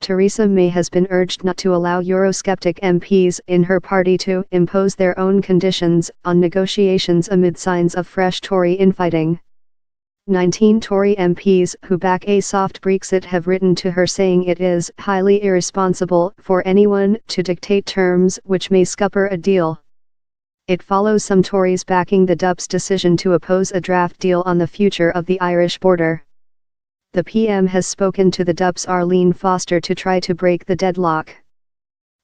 Theresa May has been urged not to allow Eurosceptic MPs in her party to impose their own conditions on negotiations amid signs of fresh Tory infighting. 19 Tory MPs who back a soft Brexit have written to her saying it is highly irresponsible for anyone to dictate terms which may scupper a deal. It follows some Tories backing the DUP's decision to oppose a draft deal on the future of the Irish border. The PM has spoken to the DUP's Arlene Foster to try to break the deadlock.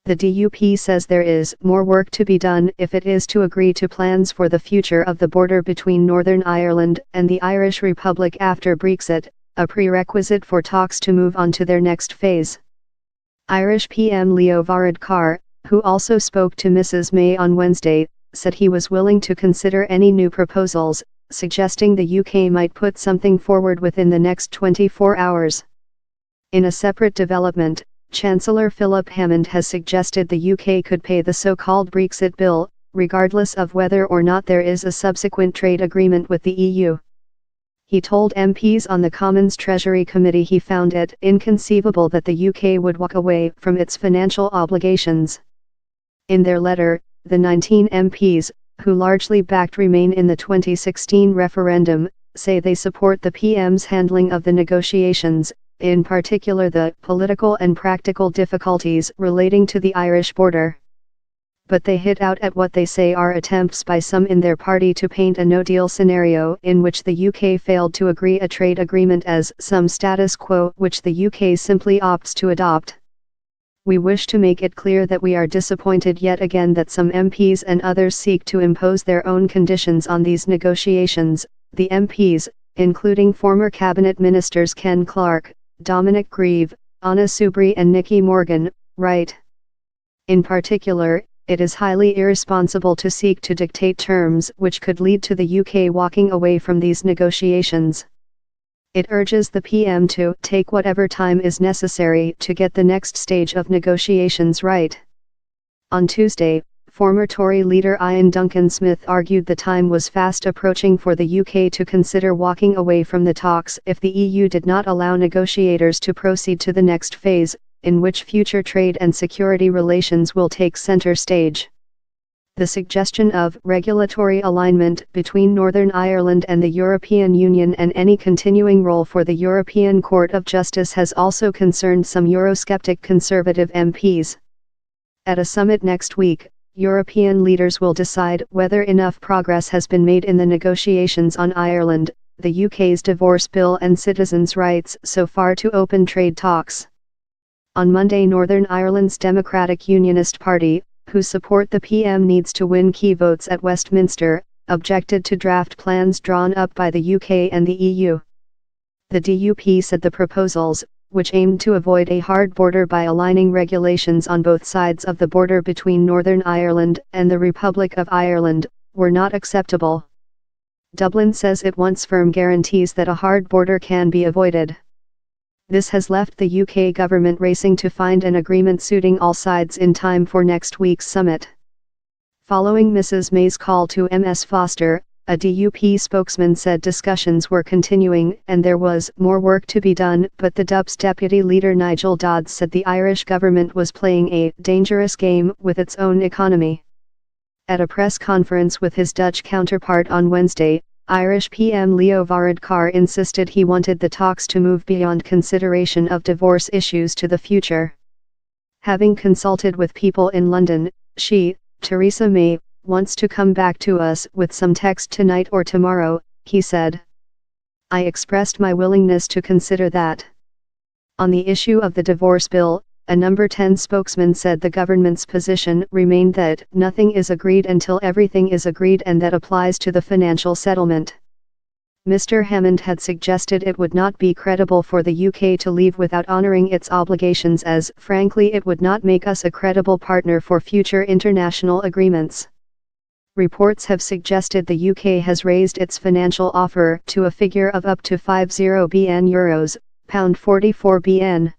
The DUP says there is more work to be done if it is to agree to plans for the future of the border between Northern Ireland and the Irish Republic after Brexit, a prerequisite for talks to move on to their next phase. Irish PM Leo Varadkar, who also spoke to Mrs May on Wednesday, said he was willing to consider any new proposals, suggesting the UK might put something forward within the next 24 hours. In a separate development, Chancellor Philip Hammond has suggested the UK could pay the so-called Brexit bill, regardless of whether or not there is a subsequent trade agreement with the EU. He told MPs on the Commons Treasury Committee he found it inconceivable that the UK would walk away from its financial obligations. In their letter, the 19 MPs, who largely backed Remain in the 2016 referendum, say they support the PM's handling of the negotiations, in particular the political and practical difficulties relating to the Irish border. But they hit out at what they say are attempts by some in their party to paint a no-deal scenario in which the UK failed to agree a trade agreement as some status quo which the UK simply opts to adopt. We wish to make it clear that we are disappointed yet again that some MPs and others seek to impose their own conditions on these negotiations, the MPs, including former cabinet ministers Ken Clarke, Dominic Grieve, Anna Soubry and Nicky Morgan, write. In particular, it is highly irresponsible to seek to dictate terms which could lead to the UK walking away from these negotiations. It urges the PM to take whatever time is necessary to get the next stage of negotiations right. On Tuesday, former Tory leader Ian Duncan Smith argued the time was fast approaching for the UK to consider walking away from the talks if the EU did not allow negotiators to proceed to the next phase, in which future trade and security relations will take centre stage. The suggestion of regulatory alignment between Northern Ireland and the European Union and any continuing role for the European Court of Justice has also concerned some Eurosceptic Conservative MPs. At a summit next week, European leaders will decide whether enough progress has been made in the negotiations on Ireland, the UK's divorce bill and citizens' rights so far to open trade talks. On Monday, Northern Ireland's Democratic Unionist Party, who support the PM needs to win key votes at Westminster, objected to draft plans drawn up by the UK and the EU. The DUP said the proposals, which aimed to avoid a hard border by aligning regulations on both sides of the border between Northern Ireland and the Republic of Ireland, were not acceptable. Dublin says it wants firm guarantees that a hard border can be avoided. This has left the UK government racing to find an agreement suiting all sides in time for next week's summit. Following Mrs May's call to Ms Foster, a DUP spokesman said discussions were continuing and there was more work to be done, but the DUP's deputy leader Nigel Dodds said the Irish government was playing a dangerous game with its own economy. At a press conference with his Dutch counterpart on Wednesday, Irish PM Leo Varadkar insisted he wanted the talks to move beyond consideration of divorce issues to the future. Having consulted with people in London, she, Theresa May, wants to come back to us with some text tonight or tomorrow, he said. I expressed my willingness to consider that. On the issue of the divorce bill, a Number 10 spokesman said the government's position remained that nothing is agreed until everything is agreed, and that applies to the financial settlement. Mr Hammond had suggested it would not be credible for the UK to leave without honouring its obligations, as frankly it would not make us a credible partner for future international agreements. Reports have suggested the UK has raised its financial offer to a figure of up to €50 billion, £44 billion.